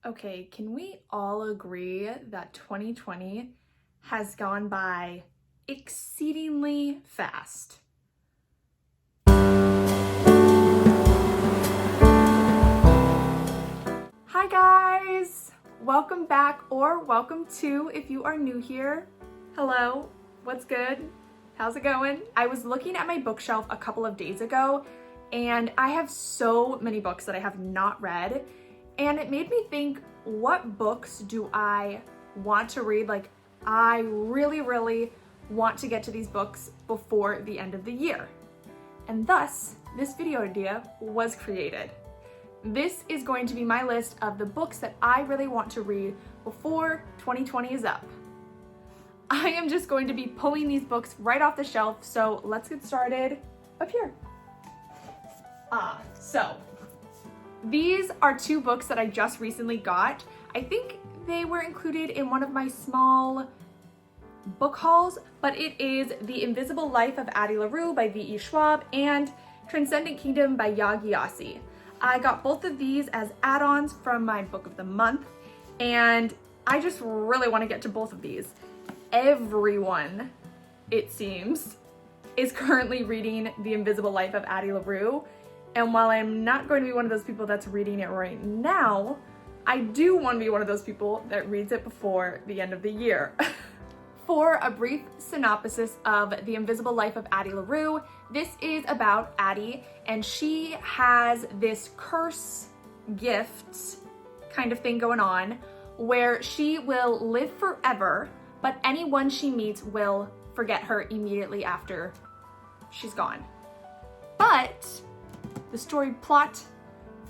Okay, can we all agree that 2020 has gone by exceedingly fast? Hi guys! Welcome back, or welcome to if you are new here. Hello, what's good? How's it going? I was looking at my bookshelf a couple of days ago and I have so many books that I have not read. And it made me think, what books do I want to read? Like, I really want to get to these books before the end of the year. And thus, this video idea was created. This is going to be my list of the books that I really want to read before 2020 is up. I am just going to be pulling these books right off the shelf, so let's get started up here. These are two books that I just recently got. I think they were included in one of my small book hauls, but it is The Invisible Life of Addie Larue by V.E. Schwab and Transcendent Kingdom by Yagi Yassi. I got both of these as add-ons from my book of the month, and I just really want to get to both of these. Everyone, it seems, is currently reading The Invisible Life of Addie Larue. And while I'm not going to be one of those people that's reading it right now, I do want to be one of those people that reads it before the end of the year. For a brief synopsis of The Invisible Life of Addie Larue, this is about Addie, and she has this curse gift kind of thing going on where she will live forever, but anyone she meets will forget her immediately after she's gone. But the story plot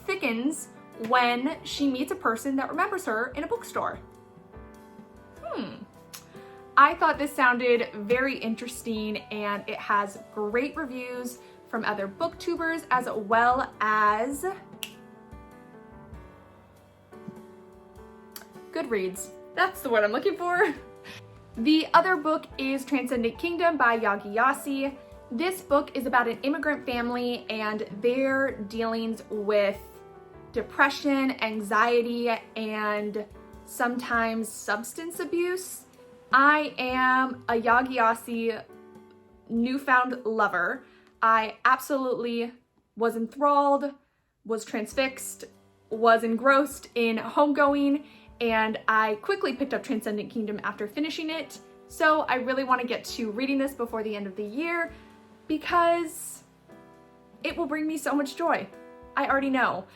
thickens when she meets a person that remembers her in a bookstore. I thought this sounded very interesting, and it has great reviews from other booktubers as well as Goodreads. That's the word I'm looking for. The other book is Transcendent Kingdom by Yagi Yassi. This book is about an immigrant family and their dealings with depression, anxiety, and sometimes substance abuse. I am a Yagi Yassi newfound lover. I absolutely was enthralled, was transfixed, was engrossed in Homegoing, and I quickly picked up Transcendent Kingdom after finishing it. So I really want to get to reading this before the end of the year, because it will bring me so much joy. I already know.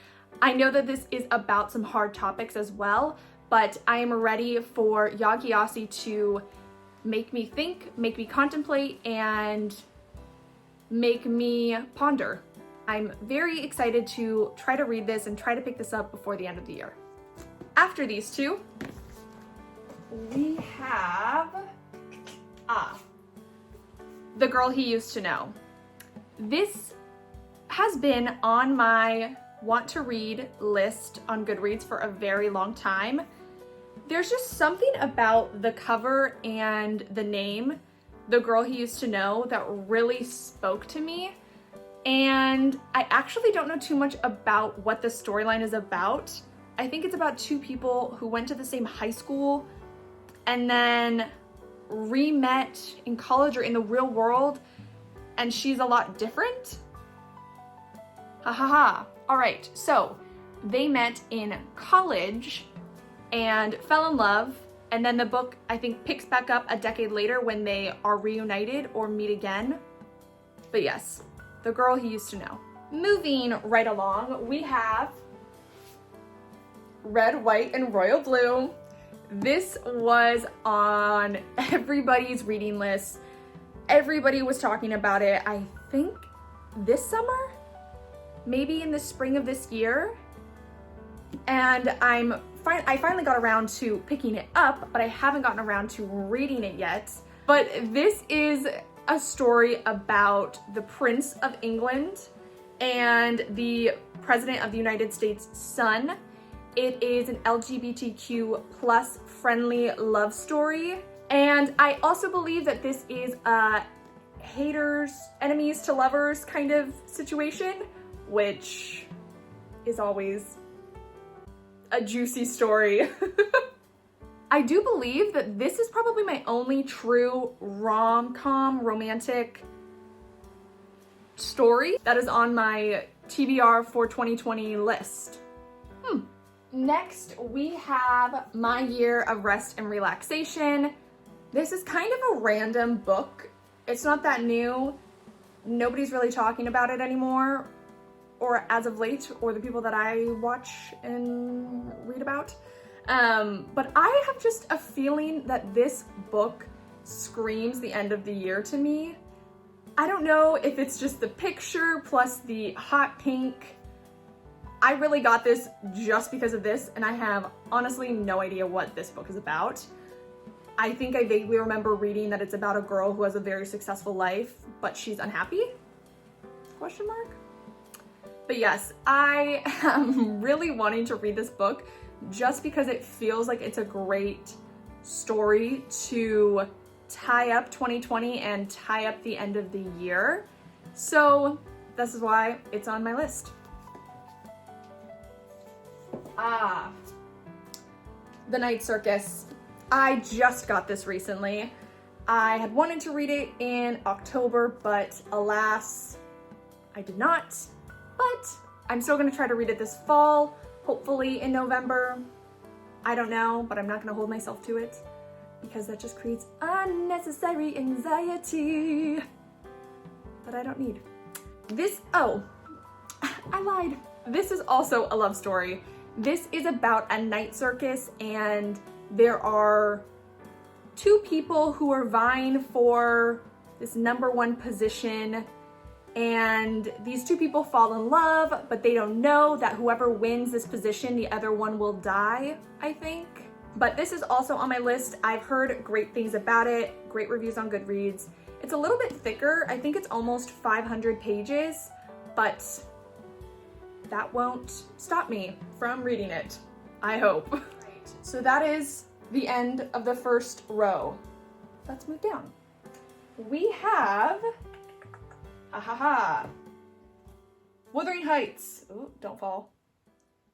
I know that this is about some hard topics as well, but I am ready for Yagi Yassi to make me think, make me contemplate, and make me ponder. I'm very excited to try to read this and try to pick this up before the end of the year. After these two, we have The Girl He Used to Know. This has been on my want to read list on Goodreads for a very long time. There's just something about the cover and the name, The Girl He Used to Know, that really spoke to me. And I actually don't know too much about what the storyline is about. I think it's about two people who went to the same high school and then re-met in college or in the real world, and she's a lot different. All right, so they met in college and fell in love, and then the book, I think, picks back up a decade later when they are reunited or meet again. But yes, The Girl He Used to Know. Moving right along, we have Red, White, and Royal Blue. This was on everybody's reading list. Everybody was talking about it, I think this summer, maybe in the spring of this year. And I finally got around to picking it up, but I haven't gotten around to reading it yet. But this is a story about the Prince of England and the President of the United States' son. It is an LGBTQ plus friendly love story. And I also believe that this is a haters, enemies to lovers kind of situation, which is always a juicy story. I do believe that this is probably my only true rom-com romantic story that is on my TBR for 2020 list. Next, we have My Year of Rest and Relaxation. This is kind of a random book. It's not that new. Nobody's really talking about it anymore, or as of late, or the people that I watch and read about. But I have just a feeling that this book screams the end of the year to me. I don't know if it's just the picture plus the hot pink. I really got this just because of this, and I have honestly no idea what this book is about. I think I vaguely remember reading that it's about a girl who has a very successful life, but she's unhappy? Question mark? But yes, I am really wanting to read this book just because it feels like it's a great story to tie up 2020 and tie up the end of the year. So this is why it's on my list. The Night Circus. I just got this recently. I had wanted to read it in October, but alas, I did not. But I'm still gonna try to read it this fall, hopefully in November. I don't know, but I'm not gonna hold myself to it because that just creates unnecessary anxiety that I don't need. I lied. This is also a love story. This is about a night circus, and there are two people who are vying for this #1 position, and these two people fall in love, but they don't know that whoever wins this position, the other one will die, I think. But this is also on my list. I've heard great things about it, great reviews on Goodreads. It's a little bit thicker. I think it's almost 500 pages, but that won't stop me from reading it, I hope. Right. So that is the end of the first row. Let's move down. We have, Wuthering Heights. Ooh, don't fall.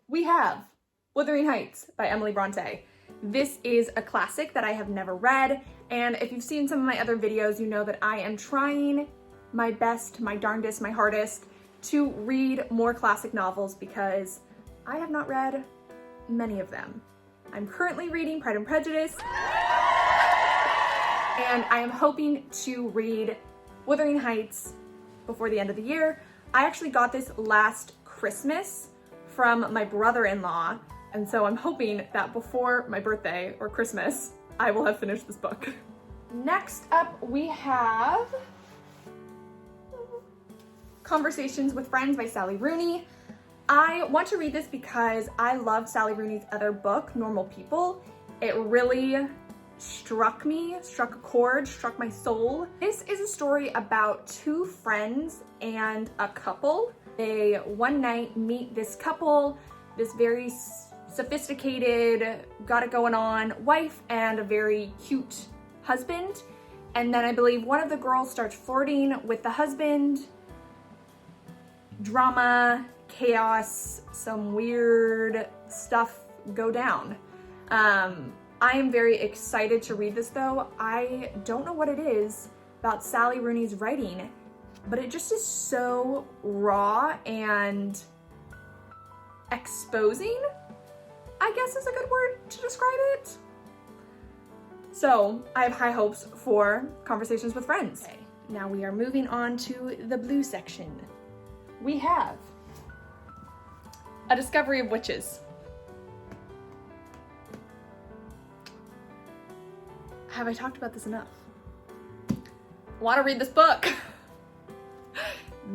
We have Wuthering Heights by Emily Bronte. This is a classic that I have never read, and if you've seen some of my other videos, you know that I am trying my best, my darndest, my hardest to read more classic novels because I have not read many of them. I'm currently reading Pride and Prejudice, and I am hoping to read Wuthering Heights before the end of the year. I actually got this last Christmas from my brother-in-law, and so I'm hoping that before my birthday or Christmas, I will have finished this book. Next up, we have Conversations with Friends by Sally Rooney. I want to read this because I love Sally Rooney's other book, Normal People. It really struck me, struck a chord, struck my soul. This is a story about two friends and a couple. They one night meet this couple, this very sophisticated, got it going on wife and a very cute husband. And then I believe one of the girls starts flirting with the husband. Drama, chaos, some weird stuff go down. I am very excited to read this though. I don't know what it is about Sally Rooney's writing, but it just is so raw and exposing, I guess is a good word to describe it. So I have high hopes for Conversations with Friends. Okay, now we are moving on to the blue section. We have A Discovery of Witches. Have I talked about this enough? I want to read this book.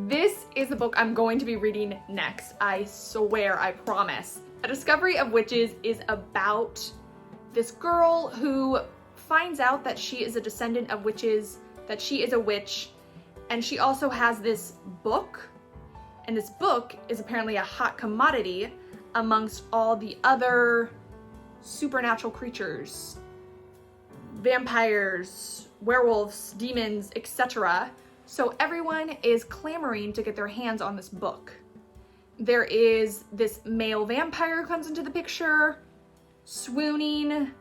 This is the book I'm going to be reading next. I swear, I promise. A Discovery of Witches is about this girl who finds out that she is a descendant of witches, that she is a witch, and she also has this book. And this book is apparently a hot commodity amongst all the other supernatural creatures, vampires, werewolves, demons, etc. So everyone is clamoring to get their hands on this book. there is this male vampire who comes into the picture, swooning,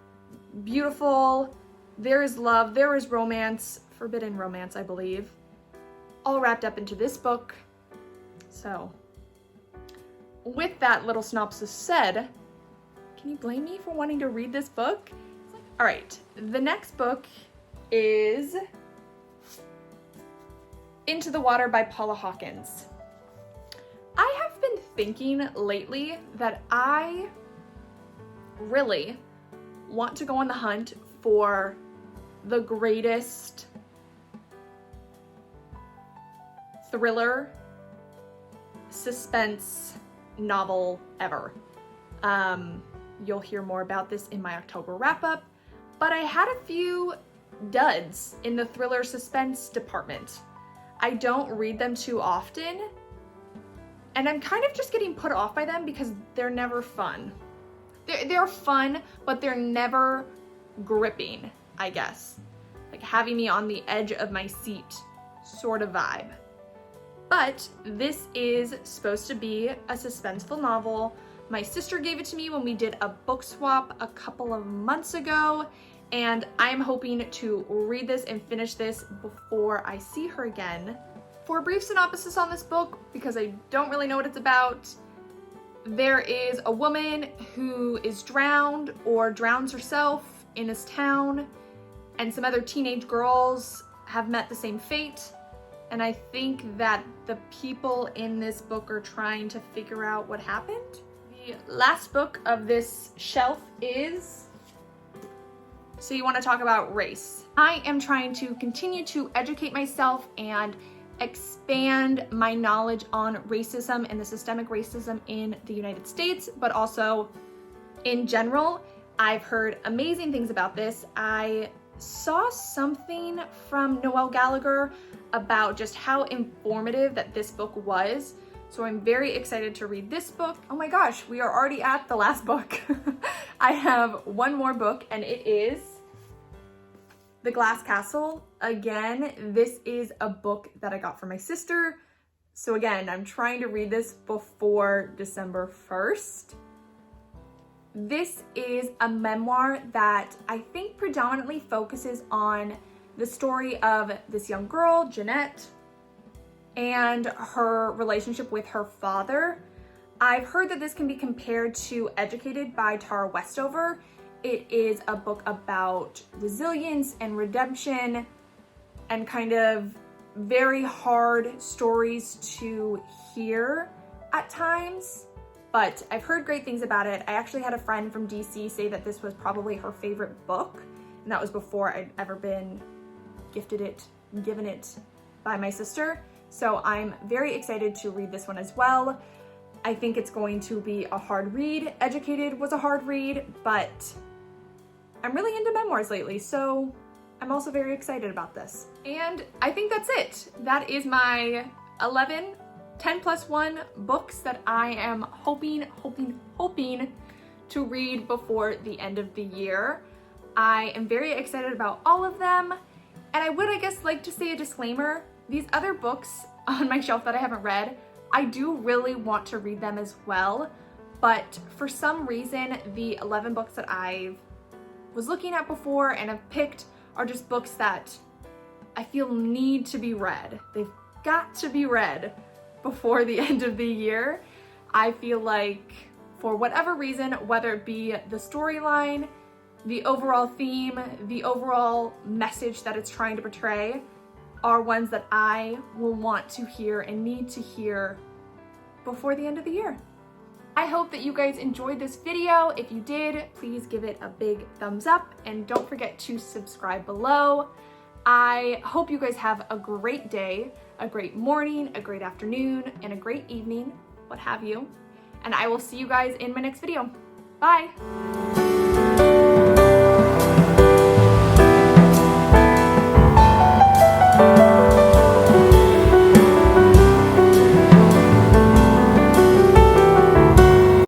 beautiful. There is love, there is romance, forbidden romance, I believe, all wrapped up into this book. So, with that little synopsis said, can you blame me for wanting to read this book? All right, the next book is Into the Water by Paula Hawkins. I have been thinking lately that I really want to go on the hunt for the greatest thriller suspense novel ever. You'll hear more about this in my October wrap-up, but I had a few duds in the thriller suspense department. I don't read them too often, and I'm kind of just getting put off by them because they're never fun. They're fun, but they're never gripping, I guess. Like having me on the edge of my seat sort of vibe. But this is supposed to be a suspenseful novel. My sister gave it to me when we did a book swap a couple of months ago, and I'm hoping to read this and finish this before I see her again. For a brief synopsis on this book, because I don't really know what it's about, there is a woman who is drowned or drowns herself in this town, and some other teenage girls have met the same fate. And I think that the people in this book are trying to figure out what happened. The last book of this shelf is So You Want to Talk About Race. I am trying to continue to educate myself and expand my knowledge on racism and the systemic racism in the United States, but also in general. I've heard amazing things about this. I saw something from Noelle Gallagher about just how informative that this book was. So I'm very excited to read this book. Oh my gosh, we are already at the last book. I have one more book, and it is The Glass Castle. Again, this is a book that I got from my sister. So again, I'm trying to read this before December 1st. This is a memoir that I think predominantly focuses on the story of this young girl, Jeanette, and her relationship with her father. I've heard that this can be compared to Educated by Tara Westover. It is a book about resilience and redemption and kind of very hard stories to hear at times, but I've heard great things about it. I actually had a friend from DC say that this was probably her favorite book, and that was before I'd ever been given it by my sister. So I'm very excited to read this one as well. I think it's going to be a hard read. Educated was a hard read, but I'm really into memoirs lately, so I'm also very excited about this. And I think that's it. That is my 11 10+1 books that I am hoping to read before the end of the year. I am very excited about all of them. And I would, I guess, like to say a disclaimer. These other books on my shelf that I haven't read, I do really want to read them as well. But for some reason, the 11 books that I was looking at before and have picked are just books that I feel need to be read. They've got to be read before the end of the year. I feel like for whatever reason, whether it be the storyline, the overall theme, the overall message that it's trying to portray, are ones that I will want to hear and need to hear before the end of the year. I hope that you guys enjoyed this video. If you did, please give it a big thumbs up and don't forget to subscribe below. I hope you guys have a great day, a great morning, a great afternoon, and a great evening, what have you. And I will see you guys in my next video. Bye.